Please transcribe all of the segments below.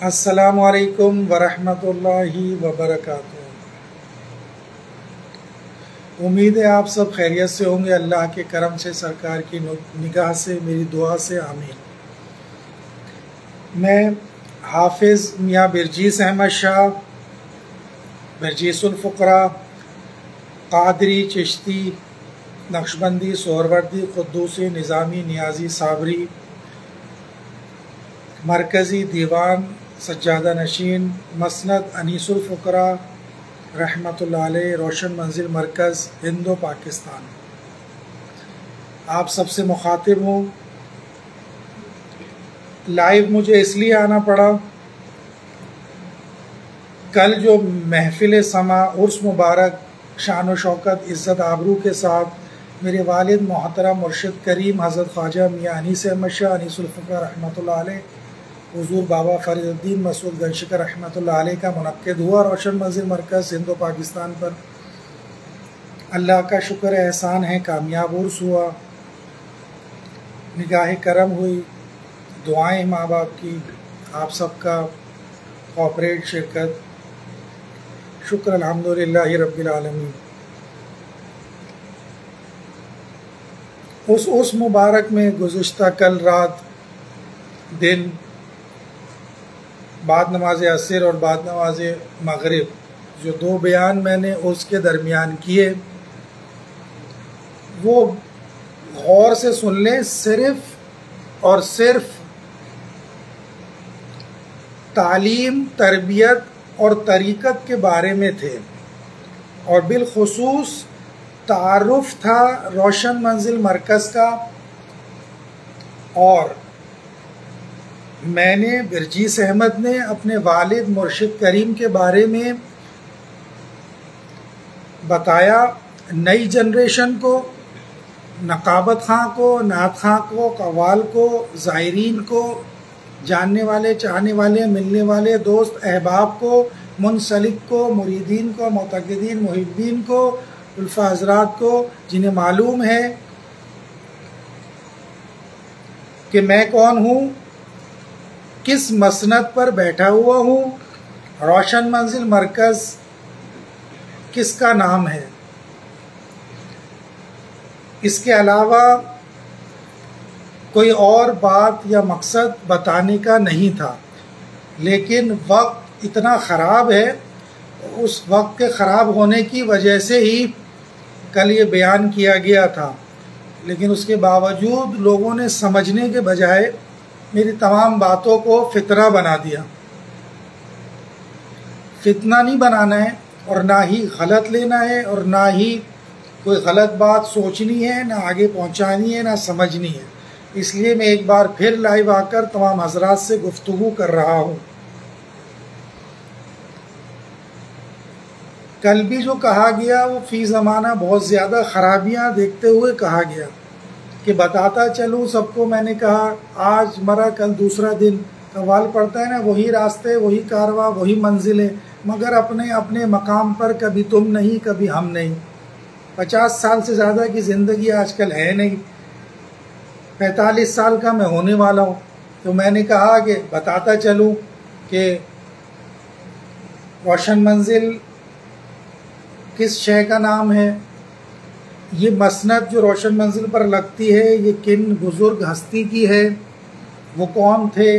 السلام علیکم ورحمۃ اللہ وبرکاتہ۔ امید ہے آپ سب خیریت سے ہوں گے، اللہ کے کرم سے، سرکار کی نگاہ سے، میری دعا سے آمین۔ میں حافظ میاں برجیس احمد شاہ، برجیس الفقراء، قادری، چشتی، نقشبندی، سہروردی، قدوسی، نظامی، نیازی، صابری، مرکزی دیوان، سجادہ نشین، مسند انیس الفقراء رحمۃ اللہ علیہ، روشن منزل مرکز، ہند و پاکستان۔ آپ سب سے مخاطب ہوں۔ لائیو مجھے اس لیے آنا پڑا، کل جو محفل سما عرس مبارک شان و شوکت، عزت آبرو کے ساتھ میرے والد محترم مرشد کریم حضرت خواجہ میاں انیس احمد شاہ انیس الفقراء رحمۃ اللہ علیہ، حضور بابا فرید الدین مسعود گنجشکر رحمۃ اللہ علیہ کا منعقد ہوا روشن منزل مرکز، ہند و پاکستان پر۔ اللہ کا شکر احسان ہے، کامیاب عرس ہوا، نگاہ کرم ہوئی، دعائیں ماں باپ کی، آپ سب کا کوآپریٹ شرکت، شکر الحمدللہ رب العالمین۔ اس عرس مبارک میں گزشتہ کل رات دن بعد نماز عصر اور بعد نماز مغرب جو دو بیان میں نے عرس کے درمیان کیے، وہ غور سے سن لیں، صرف اور صرف تعلیم، تربیت اور طریقت کے بارے میں تھے، اور بالخصوص تعارف تھا روشن منزل مرکز کا، اور میں نے برجیس احمد نے اپنے والد مرشد کریم کے بارے میں بتایا، نئی جنریشن کو، نقابت خاں کو، نعت خاں کو، قوال کو، زائرین کو، جاننے والے، چاہنے والے، ملنے والے، دوست احباب کو، منسلک کو، مریدین کو، معتقدین، محبین کو، الفا حضرات کو، جنہیں معلوم ہے کہ میں کون ہوں، کس مسند پر بیٹھا ہوا ہوں، روشن منزل مرکز کس کا نام ہے۔ اس کے علاوہ کوئی اور بات یا مقصد بتانے کا نہیں تھا، لیکن وقت اتنا خراب ہے، اس وقت کے خراب ہونے کی وجہ سے ہی کل یہ بیان کیا گیا تھا، لیکن اس کے باوجود لوگوں نے سمجھنے کے بجائے میری تمام باتوں کو فتنہ بنا دیا۔ فتنہ نہیں بنانا ہے، اور نہ ہی غلط لینا ہے، اور نہ ہی کوئی غلط بات سوچنی ہے، نہ آگے پہنچانی ہے، نہ سمجھنی ہے۔ اس لیے میں ایک بار پھر لائیو آ کر تمام حضرات سے گفتگو کر رہا ہوں۔ کل بھی جو کہا گیا وہ فی زمانہ بہت زیادہ خرابیاں دیکھتے ہوئے کہا گیا کہ بتاتا چلوں سب کو۔ میں نے کہا آج مرا کل دوسرا دن، قوال پڑتا ہے نا، وہی راستے، وہی کارواں، وہی منزلیں، مگر اپنے اپنے مقام پر کبھی تم نہیں، کبھی ہم نہیں۔ 50 سال سے زیادہ کی زندگی آج کل ہے نہیں، 45 سال کا میں ہونے والا ہوں، تو میں نے کہا کہ بتاتا چلوں کہ روشن منزل کس شے کا نام ہے، یہ مسند جو روشن منزل پر لگتی ہے یہ کن بزرگ ہستی کی ہے، وہ کون تھے،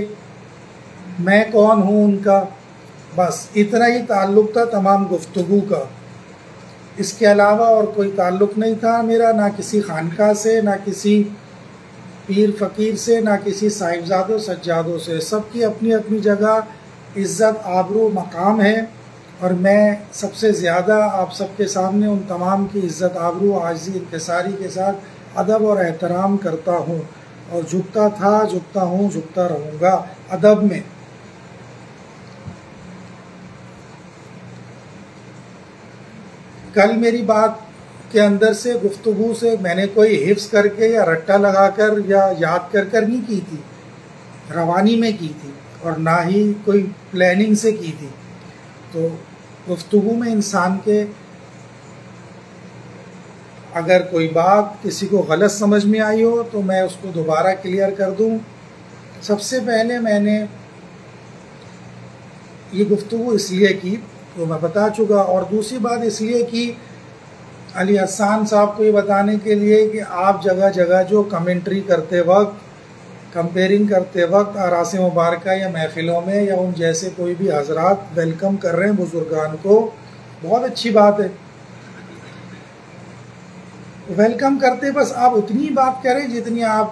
میں کون ہوں ان کا، بس اتنا ہی تعلق تھا تمام گفتگو کا۔ اس کے علاوہ اور کوئی تعلق نہیں تھا میرا، نہ کسی خانقاہ سے، نہ کسی پیر فقیر سے، نہ کسی صاحبزادوں سجادوں سے۔ سب کی اپنی اپنی جگہ عزت، آبرو، مقام ہے، اور میں سب سے زیادہ آپ سب کے سامنے ان تمام کی عزت، آبرو، عاجزی، انکساری کے ساتھ ادب اور احترام کرتا ہوں، اور جھکتا تھا، جھکتا ہوں، جھکتا رہوں گا ادب میں۔ کل میری بات کے اندر سے، گفتگو سے، میں نے کوئی حفظ کر کے یا رٹا لگا کر یا یاد کر کر نہیں کی تھی، روانی میں کی تھی، اور نہ ہی کوئی پلاننگ سے کی تھی۔ تو گفتگو میں انسان کے اگر کوئی بات کسی کو غلط سمجھ میں آئی ہو تو میں اس کو دوبارہ کلیئر کر دوں۔ سب سے پہلے میں نے یہ گفتگو اس لیے کی تو میں بتا چکا، اور دوسری بات اس لیے کی علی احسان صاحب کو یہ بتانے کے لیے کہ آپ جگہ جگہ جو کمنٹری کرتے وقت، کمپیرنگ کرتے وقت آراس مبارکہ یا محفلوں میں یا ان جیسے کوئی بھی حضرات ویلکم کر رہے ہیں بزرگان کو، بہت اچھی بات ہے، ویلکم کرتے بس آپ اتنی بات کریں جتنی آپ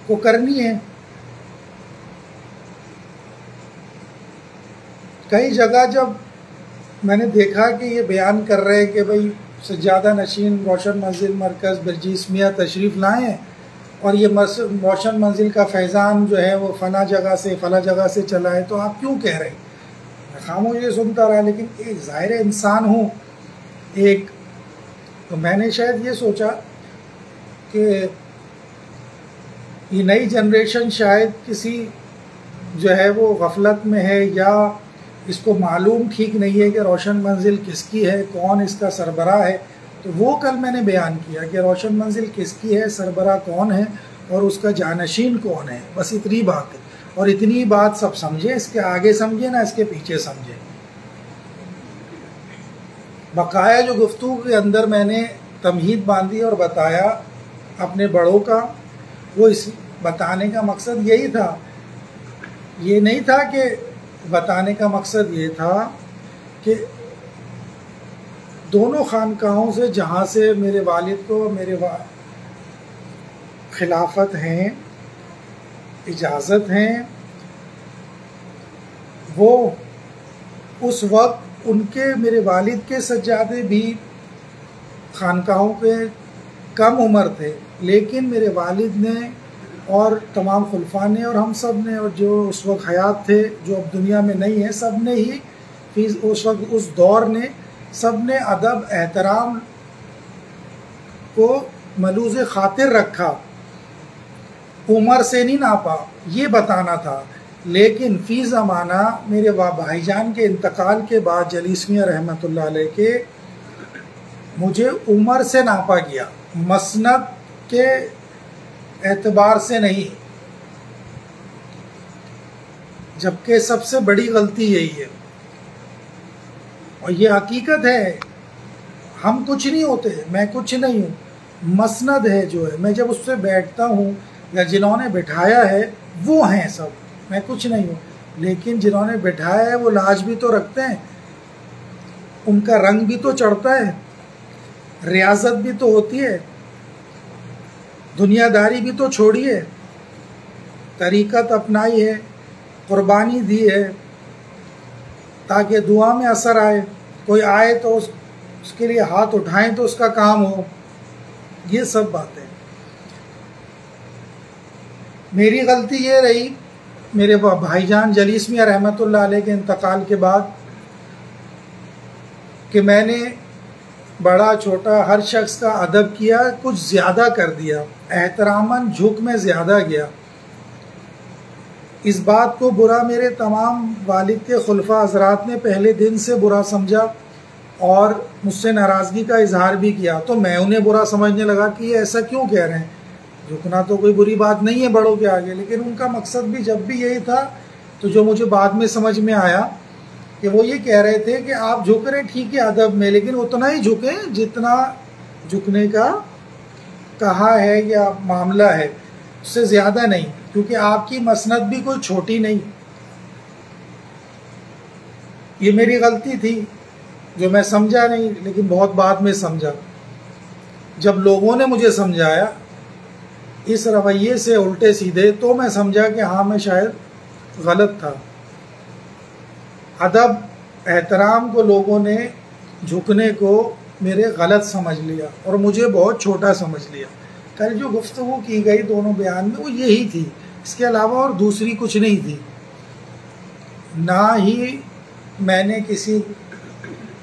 کو کرنی ہے۔ کئی جگہ جب میں نے دیکھا کہ یہ بیان کر رہے کہ بھئی سجادہ نشین روشن منزل مرکز برجیس میاں تشریف لائیں اور یہ روشن منزل کا فیضان جو ہے وہ فلاں جگہ سے فلاں جگہ سے چلا ہے، تو آپ کیوں کہہ رہے ہیں؟ میں خاموشی سنتا رہا، لیکن ایک ظاہر انسان ہوں، تو میں نے شاید یہ سوچا کہ یہ نئی جنریشن شاید کسی جو ہے وہ غفلت میں ہے، یا اس کو معلوم ٹھیک نہیں ہے کہ روشن منزل کس کی ہے، کون اس کا سربراہ ہے۔ تو وہ کل میں نے بیان کیا کہ روشن منزل کس کی ہے، سربراہ کون ہے اور اس کا جانشین کون ہے، بس اتنی بات ہے، اور اتنی بات سب سمجھیں، اس کے آگے سمجھیں نہ اس کے پیچھے سمجھیں۔ بقایا جو گفتگو کے اندر میں نے تمہید باندھی اور بتایا اپنے بڑوں کا، وہ اس بتانے کا مقصد یہی تھا، یہ نہیں تھا کہ بتانے کا مقصد یہ تھا کہ دونوں خانقاہوں سے جہاں سے میرے والد کو میرے خلافت ہیں، اجازت ہیں، وہ اس وقت ان کے میرے والد کے سجادے بھی خانقاہوں کے کم عمر تھے، لیکن میرے والد نے اور تمام خلفاء نے اور ہم سب نے، اور جو اس وقت حیات تھے جو اب دنیا میں نہیں ہیں، سب نے ہی اس وقت اس دور نے سب نے ادب احترام کو ملوز خاطر رکھا، عمر سے نہیں ناپا، یہ بتانا تھا۔ لیکن فی زمانہ میرے بھائی جان کے انتقال کے بعد جلیس میاں رحمۃ اللہ علیہ کے مجھے عمر سے ناپا گیا، مسند کے اعتبار سے نہیں، جبکہ سب سے بڑی غلطی یہی ہے، اور یہ حقیقت ہے، ہم کچھ نہیں ہوتے، میں کچھ نہیں ہوں، مسند ہے جو ہے، میں جب اس سے بیٹھتا ہوں یا جنہوں نے بٹھایا ہے وہ ہیں سب، میں کچھ نہیں ہوں، لیکن جنہوں نے بٹھایا ہے وہ لاج بھی تو رکھتے ہیں، ان کا رنگ بھی تو چڑھتا ہے، ریاضت بھی تو ہوتی ہے، دنیا داری بھی تو چھوڑی ہے، طریقت اپنائی ہے، قربانی دی ہے تاکہ دعا میں اثر آئے، کوئی آئے تو اس کے لیے ہاتھ اٹھائیں تو اس کا کام ہو، یہ سب باتیں۔ میری غلطی یہ رہی میرے بھائی جان جلیس میاں رحمۃ اللہ علیہ کے انتقال کے بعد کہ میں نے بڑا چھوٹا ہر شخص کا ادب کیا، کچھ زیادہ کر دیا، احتراماً جھک میں زیادہ گیا۔ اس بات کو برا میرے تمام والد کے خلفاء حضرات نے پہلے دن سے برا سمجھا اور مجھ سے ناراضگی کا اظہار بھی کیا، تو میں انہیں برا سمجھنے لگا کہ یہ ایسا کیوں کہہ رہے ہیں، جھکنا تو کوئی بری بات نہیں ہے بڑوں کے آگے، لیکن ان کا مقصد بھی جب بھی یہی تھا، تو جو مجھے بعد میں سمجھ میں آیا کہ وہ یہ کہہ رہے تھے کہ آپ جھک رہے ٹھیک ہے ادب میں، لیکن اتنا ہی جھکیں جتنا جھکنے کا کہا ہے یا معاملہ ہے، اس سے زیادہ نہیں، کیونکہ آپ کی مسند بھی کوئی چھوٹی نہیں۔ یہ میری غلطی تھی جو میں سمجھا نہیں، لیکن بہت بعد میں سمجھا، جب لوگوں نے مجھے سمجھایا اس رویے سے الٹے سیدھے، تو میں سمجھا کہ ہاں میں شاید غلط تھا۔ ادب احترام کو لوگوں نے جھکنے کو میرے غلط سمجھ لیا اور مجھے بہت چھوٹا سمجھ لیا۔ کل جو گفتگو کی گئی دونوں بیان میں وہ یہی تھی، اس کے علاوہ اور دوسری کچھ نہیں تھی، نہ ہی میں نے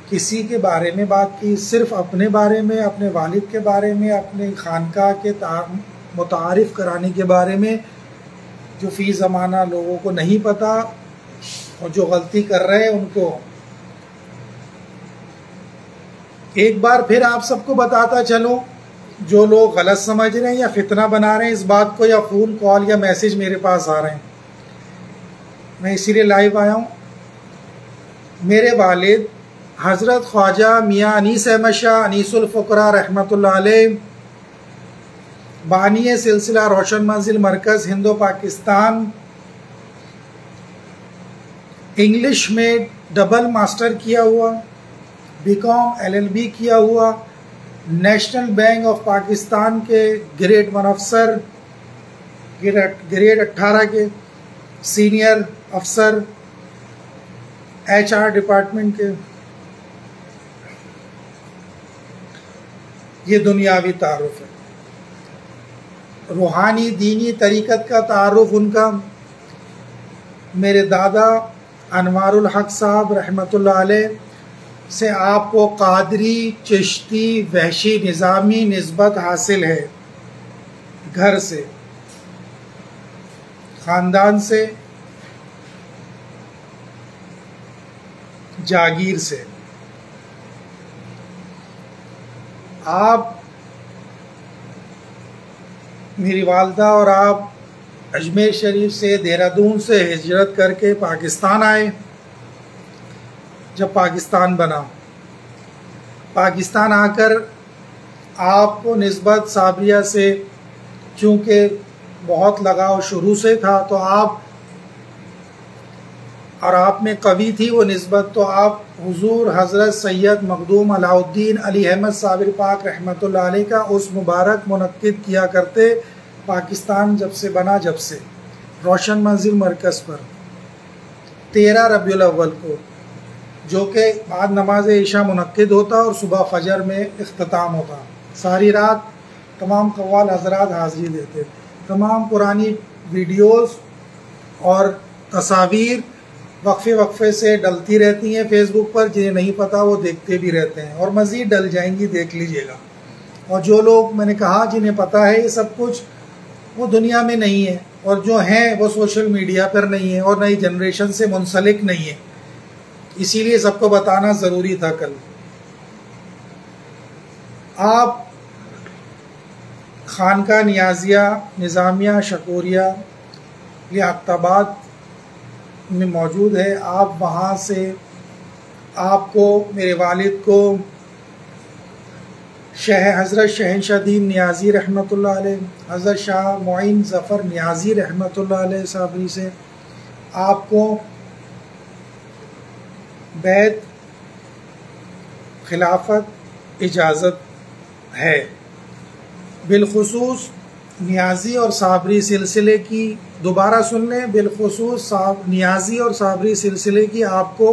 کسی کے بارے میں بات کی، صرف اپنے بارے میں، اپنے والد کے بارے میں، اپنے خانقاہ کے متعارف کرانے کے بارے میں، جو فی زمانہ لوگوں کو نہیں پتہ اور جو غلطی کر رہے ہیں ان کو ایک بار پھر آپ سب کو بتاتا چلوں، جو لوگ غلط سمجھ رہے ہیں یا فتنہ بنا رہے ہیں اس بات کو، یا فون کال یا میسج میرے پاس آ رہے ہیں، میں اسی لیے لائیو آیا ہوں میرے والد حضرت خواجہ میاں انیس احمد شاہ انیس الفقراء رحمۃ اللہ علیہ، بانی سلسلہ روشن منزل مرکز ہند و پاکستان، انگلش میں ڈبل ماسٹر کیا ہوا، BCom LLB کیا ہوا، نیشنل بینک آف پاکستان کے گریڈ 1 افسر، گریڈ 18 کے سینئر افسر HR ڈپارٹمنٹ کے۔ یہ دنیاوی تعارف ہے۔ روحانی دینی طریقت کا تعارف ان کا، میرے دادا انوار الحق صاحب رحمۃ اللہ علیہ سے آپ کو قادری، چشتی، وحشی نظامی نسبت حاصل ہے، گھر سے، خاندان سے، جاگیر سے۔ آپ، میری والدہ اور آپ اجمیر شریف سے، دہرادون سے ہجرت کر کے پاکستان آئے۔ جب پاکستان بنا، پاکستان آ کر آپ کو نسبت صابریہ سے چونکہ بہت لگاؤ شروع سے تھا، تو آپ میں قوی تھی وہ نسبت، تو آپ حضور حضرت سید مخدوم علاء الدین علی احمد صابر پاک رحمۃ اللہ علیہ کا اس مبارک منعقد کیا کرتے پاکستان جب سے بنا، جب سے روشن منزل مرکز پر 13 ربیع الاول کو، جو کہ بعد نماز عشاء منعقد ہوتا اور صبح فجر میں اختتام ہوتا۔ ساری رات تمام قوال حضرات حاضری دیتے، تمام پرانی ویڈیوز اور تصاویر وقفے وقفے سے ڈلتی رہتی ہیں فیس بک پر، جنہیں نہیں پتہ وہ دیکھتے بھی رہتے ہیں، اور مزید ڈل جائیں گی، دیکھ لیجئے گا۔ اور جو لوگ میں نے کہا جنہیں پتہ ہے یہ سب کچھ، وہ دنیا میں نہیں ہے، اور جو ہیں وہ سوشل میڈیا پر نہیں ہیں، اور نئی جنریشن سے منسلک نہیں ہیں، اسی لیے سب کو بتانا ضروری تھا کل۔ آپ خانقاہ نیازیہ نظامیہ شکوریہ لیاقت آباد میں موجود ہے۔ آپ وہاں سے، آپ کو، میرے والد کو حضرت شہنشاہ دین نیازی رحمۃ اللہ علیہ، حضرت شاہ معین ظفر نیازی رحمۃ اللہ علیہ صابری سے آپ کو بیعت خلافت اجازت ہے۔ بالخصوص نیازی اور صابری سلسلے کی، دوبارہ سن لیں، بالخصوص نیازی اور صابری سلسلے کی آپ کو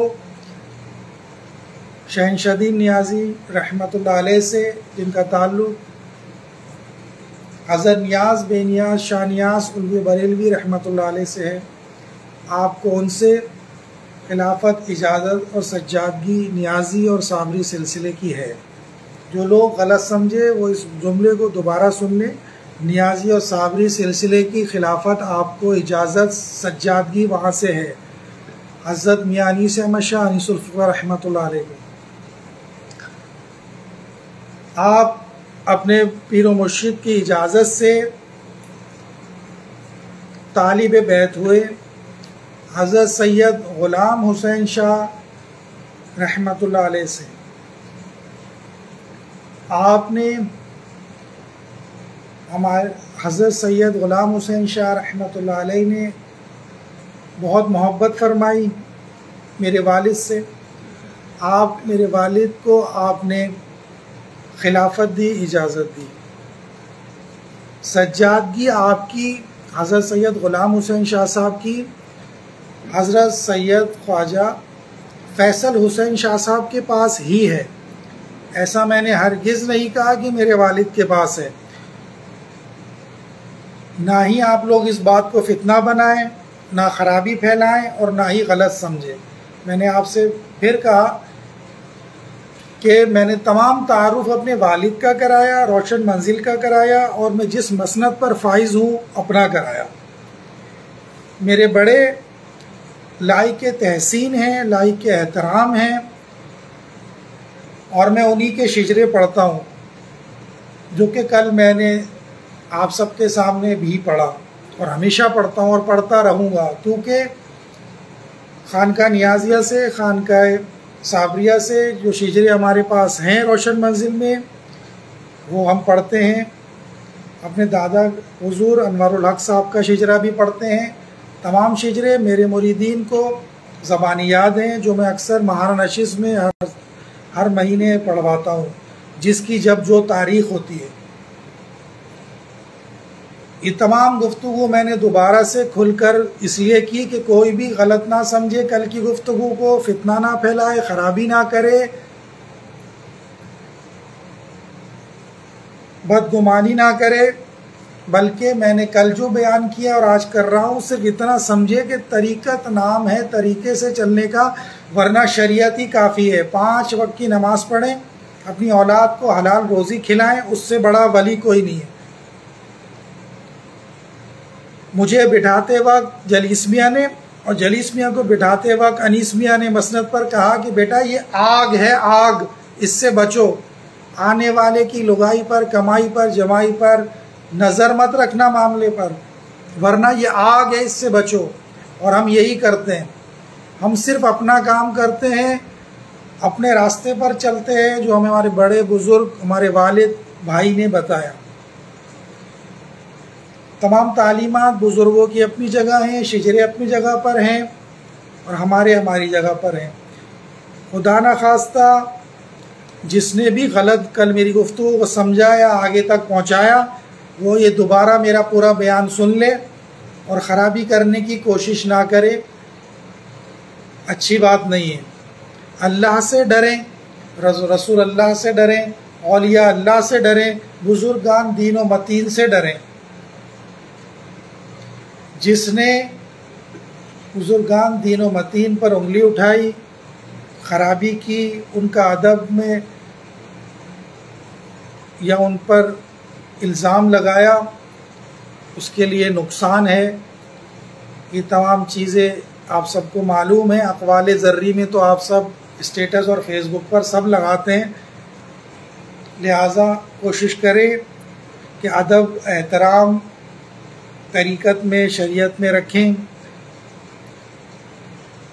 شہنشاہ دین نیازی رحمۃ اللہ علیہ سے، جن کا تعلق حضرت نیاز بے نیاز شاہ نیاز الوی بریلوی رحمۃ اللہ علیہ سے ہے، آپ کو ان سے خلافت اجازت اور سجادگی نیازی اور صابری سلسلے کی ہے۔ جو لوگ غلط سمجھے وہ اس جملے کو دوبارہ سن لیں، نیازی اور صابری سلسلے کی خلافت آپ کو اجازت سجادگی وہاں سے ہے، حضرت میاں انیس احمد شاہ انیس الفقراء رحمۃ اللہ علیہ کو۔ آپ اپنے پیر و مرشد کی اجازت سے طالب بیعت ہوئے حضرت سید غلام حسین شاہ رحمۃ اللہ علیہ سے۔ آپ نے ہمارے حضرت سید غلام حسین شاہ رحمۃ اللہ علیہ نے بہت محبت فرمائی میرے والد سے۔ آپ، میرے والد کو آپ نے خلافت دی، اجازت دی، سجادگی آپ کی حضرت سید غلام حسین شاہ صاحب کی حضرت سید خواجہ فیصل حسین شاہ صاحب کے پاس ہی ہے۔ ایسا میں نے ہرگز نہیں کہا کہ میرے والد کے پاس ہے، نہ ہی آپ لوگ اس بات کو فتنہ بنائیں، نہ خرابی پھیلائیں، اور نہ ہی غلط سمجھیں۔ میں نے آپ سے پھر کہا کہ میں نے تمام تعارف اپنے والد کا کرایا، روشن منزل کا کرایا، اور میں جس مسند پر فائز ہوں اپنا کرایا۔ میرے بڑے لائق تحسین ہیں، لائق احترام ہیں، اور میں انہی کے شجرے پڑھتا ہوں، جو کہ کل میں نے آپ سب کے سامنے بھی پڑھا، اور ہمیشہ پڑھتا ہوں اور پڑھتا رہوں گا، کیونکہ خانقاہ نیازیہ سے، خانقاہ صابریہ سے جو شجرے ہمارے پاس ہیں روشن منزل میں وہ ہم پڑھتے ہیں. اپنے دادا حضور انوار الحق صاحب کا شجرہ بھی پڑھتے ہیں. تمام شجرے میرے مریدین کو زبانی یاد ہیں، جو میں اکثر ماہانہ نشست میں ہر مہینے پڑھواتا ہوں، جس کی جب جو تاریخ ہوتی ہے. یہ تمام گفتگو میں نے دوبارہ سے کھل کر اس لیے کی کہ کوئی بھی غلط نہ سمجھے کل کی گفتگو کو، فتنہ نہ پھیلائے، خرابی نہ کرے، بدگمانی نہ کرے، بلکہ میں نے کل جو بیان کیا اور آج کر رہا ہوں صرف اتنا سمجھے کہ طریقت نام ہے طریقے سے چلنے کا، ورنہ شریعت ہی کافی ہے. 5 وقت کی نماز پڑھیں، اپنی اولاد کو حلال روزی کھلائیں، اس سے بڑا ولی کوئی نہیں ہے. مجھے بٹھاتے وقت جلیس میاں نے اور جلیس میاں کو بٹھاتے وقت انیس میاں نے مسند پر کہا کہ بیٹا یہ آگ ہے، آگ، اس سے بچو. آنے والے کی لگائی پر، کمائی پر، جمائی پر نظر مت رکھنا معاملے پر، ورنہ یہ آگ ہے، اس سے بچو. اور ہم یہی کرتے ہیں، ہم صرف اپنا کام کرتے ہیں، اپنے راستے پر چلتے ہیں جو ہمیں ہمارے بڑے بزرگ، ہمارے والد بھائی نے بتایا. تمام تعلیمات بزرگوں کی اپنی جگہ ہیں، شجرے اپنی جگہ پر ہیں اور ہماری جگہ پر ہیں. خدا نہ خواستہ جس نے بھی غلط کل میری گفتگو کو سمجھا یا آگے تک پہنچایا وہ یہ دوبارہ میرا پورا بیان سن لے اور خرابی کرنے کی کوشش نہ کرے. اچھی بات نہیں ہے. اللہ سے ڈریں، رسول اللہ سے ڈریں، اولیاء اللہ سے ڈریں، بزرگان دین و متین سے ڈریں. جس نے بزرگان دین و متین پر انگلی اٹھائی، خرابی کی، ان کا ادب میں یا ان پر الزام لگایا، اس کے لیے نقصان ہے. یہ تمام چیزیں آپ سب کو معلوم ہیں. اقوال ذری میں تو آپ سب اسٹیٹس اور فیس بک پر سب لگاتے ہیں. لہٰذا کوشش کریں کہ ادب، احترام طریقت میں، شریعت میں رکھیں.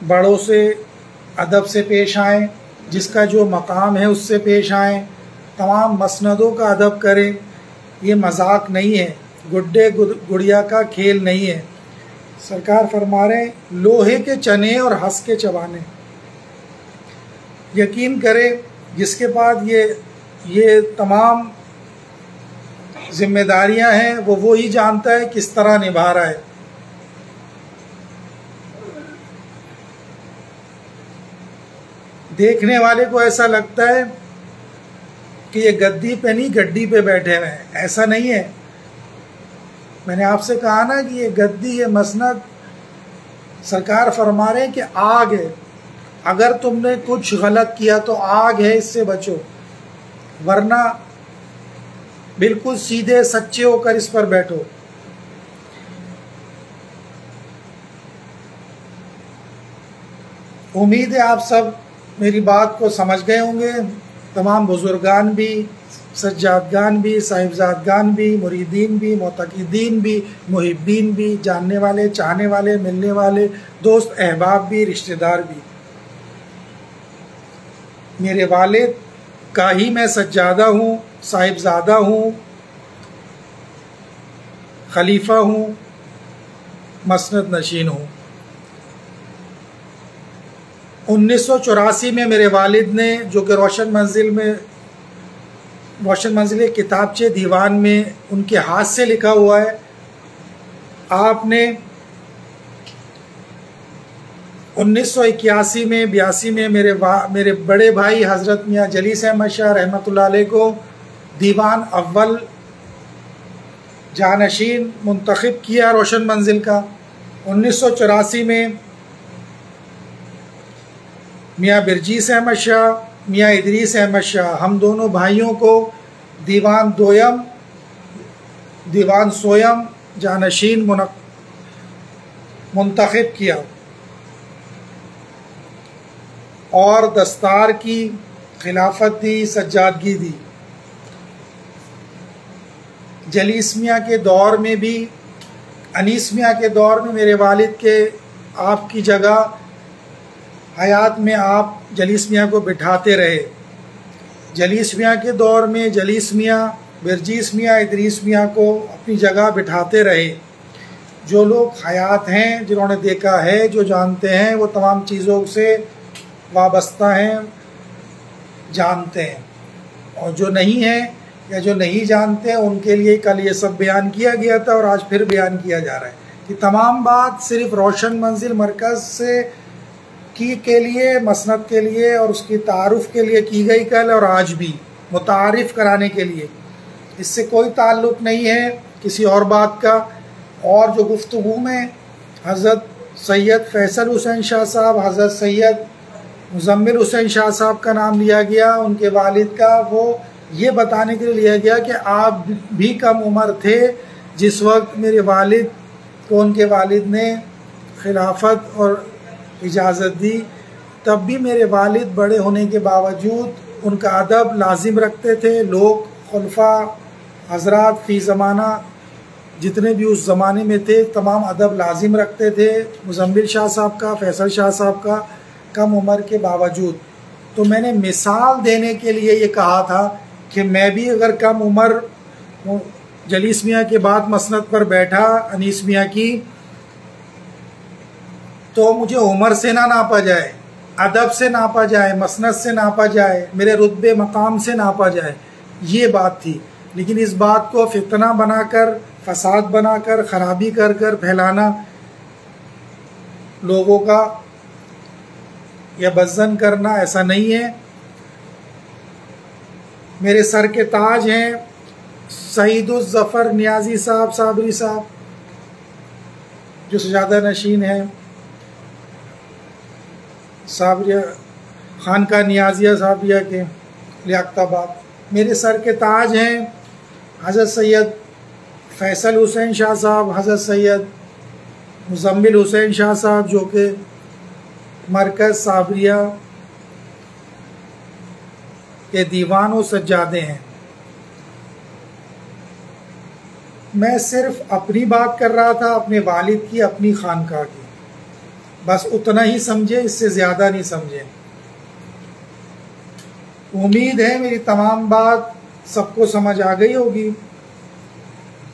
بڑوں سے ادب سے پیش آئیں، جس کا جو مقام ہے اس سے پیش آئیں. تمام مسندوں کا ادب کریں. یہ مذاق نہیں ہے، گڈے گڑیا کا کھیل نہیں ہے. سرکار فرما رہے ہیں لوہے کے چنے اور ہنس کے چبانے. یقین کرے جس کے بعد یہ تمام ذمہ داریاں ہیں وہ وہی جانتا ہے کس طرح نبھا رہا ہے. دیکھنے والے کو ایسا لگتا ہے کہ یہ گدی پہ نہیں گڈی پہ بیٹھے ہوئے ہیں. ایسا نہیں ہے. میں نے آپ سے کہا نا کہ یہ گدی، یہ مسند، سرکار فرما رہے ہیں کہ آگ ہے. اگر تم نے کچھ غلط کیا تو آگ ہے، اس سے بچو، ورنہ بالکل سیدھے سچے ہو کر اس پر بیٹھو. امید ہے آپ سب میری بات کو سمجھ گئے ہوں گے. تمام بزرگان بھی، سجادگان بھی، صاحبزادگان بھی، مریدین بھی، معتقدین بھی، محبین بھی، جاننے والے، چاہنے والے، ملنے والے، دوست احباب بھی، رشتہ دار بھی. میرے والد کا ہی میں سجادہ ہوں، صاحبزادہ ہوں، خلیفہ ہوں، مسند نشین ہوں. 1984 میں میرے والد نے، جو کہ روشن منزل کتابچے دیوان میں ان کے ہاتھ سے لکھا ہوا ہے، آپ نے 1981 میں 82 میں میرے بڑے بھائی حضرت میاں جلیس احمد شاہ رحمۃ اللہ علیہ کو دیوان اول جانشین منتخب کیا روشن منزل کا. 1984 میں میاں برجیس احمد شاہ، میاں ادریس احمد شاہ، ہم دونوں بھائیوں کو دیوان دویم، دیوان سویم جانشین منتخب کیا اور دستار کی خلافت دی، سجادگی دی. جلیس میاں کے دور میں بھی، انیس میاں کے دور میں میرے والد کے آپ کی جگہ حیات میں آپ جلیس میاں کو بٹھاتے رہے. جلیس میاں کے دور میں جلیس میاں، برجیس میاں، ادریس میاں کو اپنی جگہ بٹھاتے رہے. جو لوگ حیات ہیں، جنہوں نے دیکھا ہے، جو جانتے ہیں، وہ تمام چیزوں سے وابستہ ہیں، جانتے ہیں. اور جو نہیں ہیں یا جو نہیں جانتے ہیں ان کے لیے کل یہ سب بیان کیا گیا تھا اور آج پھر بیان کیا جا رہا ہے. یہ تمام بات صرف روشن منزل مرکز سے کے لیے، مسند کے لیے اور اس کی تعارف کے لیے کی گئی کل اور آج بھی متعارف کرانے کے لیے. اس سے کوئی تعلق نہیں ہے کسی اور بات کا. اور جو گفتگو میں حضرت سید فیصل حسین شاہ صاحب، حضرت سید مزمل حسین شاہ صاحب کا نام لیا گیا، ان کے والد کا، وہ یہ بتانے کے لیے لیا گیا کہ آپ بھی کم عمر تھے جس وقت میرے والد کو ان کے والد نے خلافت اور اجازت دی. تب بھی میرے والد بڑے ہونے کے باوجود ان کا ادب لازم رکھتے تھے. لوگ خلفاء حضرات فی زمانہ جتنے بھی اس زمانے میں تھے تمام ادب لازم رکھتے تھے مزمل شاہ صاحب کا، فیصل شاہ صاحب کا، کم عمر کے باوجود. تو میں نے مثال دینے کے لیے یہ کہا تھا کہ میں بھی اگر کم عمر جلیس میاں کے بعد مسند پر بیٹھا انیس میاں کی، تو مجھے عمر سے نہ ناپا جائے، ادب سے ناپا جائے، مسند سے ناپا جائے، میرے رتبے مقام سے ناپا جائے. یہ بات تھی. لیکن اس بات کو فتنہ بنا کر، فساد بنا کر، خرابی کر کر پھیلانا لوگوں کا یا بزن کرنا ایسا نہیں ہے. میرے سر کے تاج ہیں سعید الظفر نیازی صاحب صابری صاحب، جو سجادہ نشین ہیں صابریہ خانقاہ نیازیہ صابریہ کے لیاقت آباد. میرے سر کے تاج ہیں حضرت سید فیصل حسین شاہ صاحب، حضرت سید مزمل حسین شاہ صاحب، جو کہ مرکز صابریہ کے دیوان و سجادے ہیں. میں صرف اپنی بات کر رہا تھا، اپنے والد کی، اپنی خانقاہ کی. بس اتنا ہی سمجھے، اس سے زیادہ نہیں سمجھے. امید ہے میری تمام بات سب کو سمجھ آ گئی ہوگی،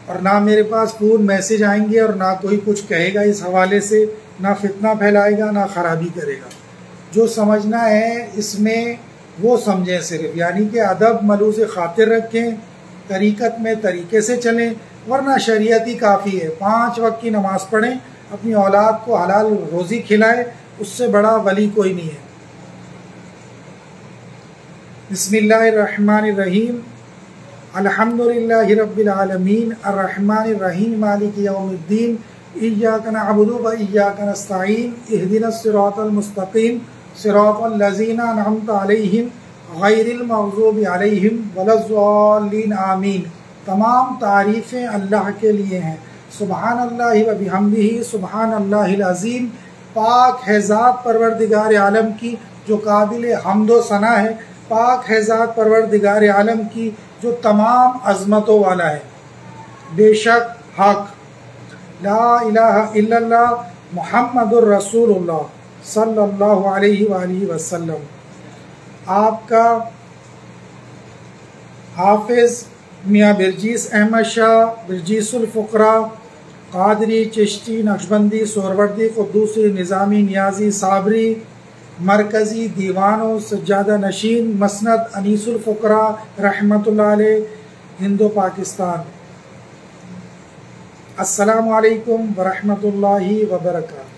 اور نہ میرے پاس فون میسج آئیں گے اور نہ کوئی کچھ کہے گا اس حوالے سے، نہ فتنہ پھیلائے گا، نہ خرابی کرے گا. جو سمجھنا ہے اس میں وہ سمجھیں صرف، یعنی کہ ادب ملوث خاطر رکھیں، طریقت میں طریقے سے چلیں، ورنہ شریعت ہی کافی ہے. 5 وقت کی نماز پڑھیں، اپنی اولاد کو حلال روزی کھلائیں، اس سے بڑا ولی کوئی نہیں ہے. بسم اللہ الرحمن الرحیم. الحمدللہ رب العالمین الرحمن الرحیم مالک یوم الدین ایاک نعبد و ایاک نستعین اہدنا الصراط المستقیم صراط الذین انعمت علیہم غیر المغضوب علیہم ولا الضالین آمین. تمام تعریفیں اللہ کے لیے ہیں. سبحان اللہ و بحمدہ سبحان اللہ العظیم. پاک ہے ذات پروردگار عالم کی جو قابل حمد و ثنا ہے. پاک ہے ذات پروردگار عالم کی جو تمام عظمتوں والا ہے. بے شک حق لا الہ الا اللہ محمد الرسول اللہ صلی اللہ علیہ وآلہ وسلم. آپ کا حافظ میاں برجیس احمد شاہ، برجیس الفقراء، قادری، چشتی، نقشبندی، سہروردی، قدوسی، نظامی، نیازی، صابری، مرکزی، دیوان و سجادہ نشین، مسند انیس الفقراء رحمۃ اللہ علیہ، ہند و پاکستان. السلام علیکم ورحمۃ اللہ وبرکاتہ.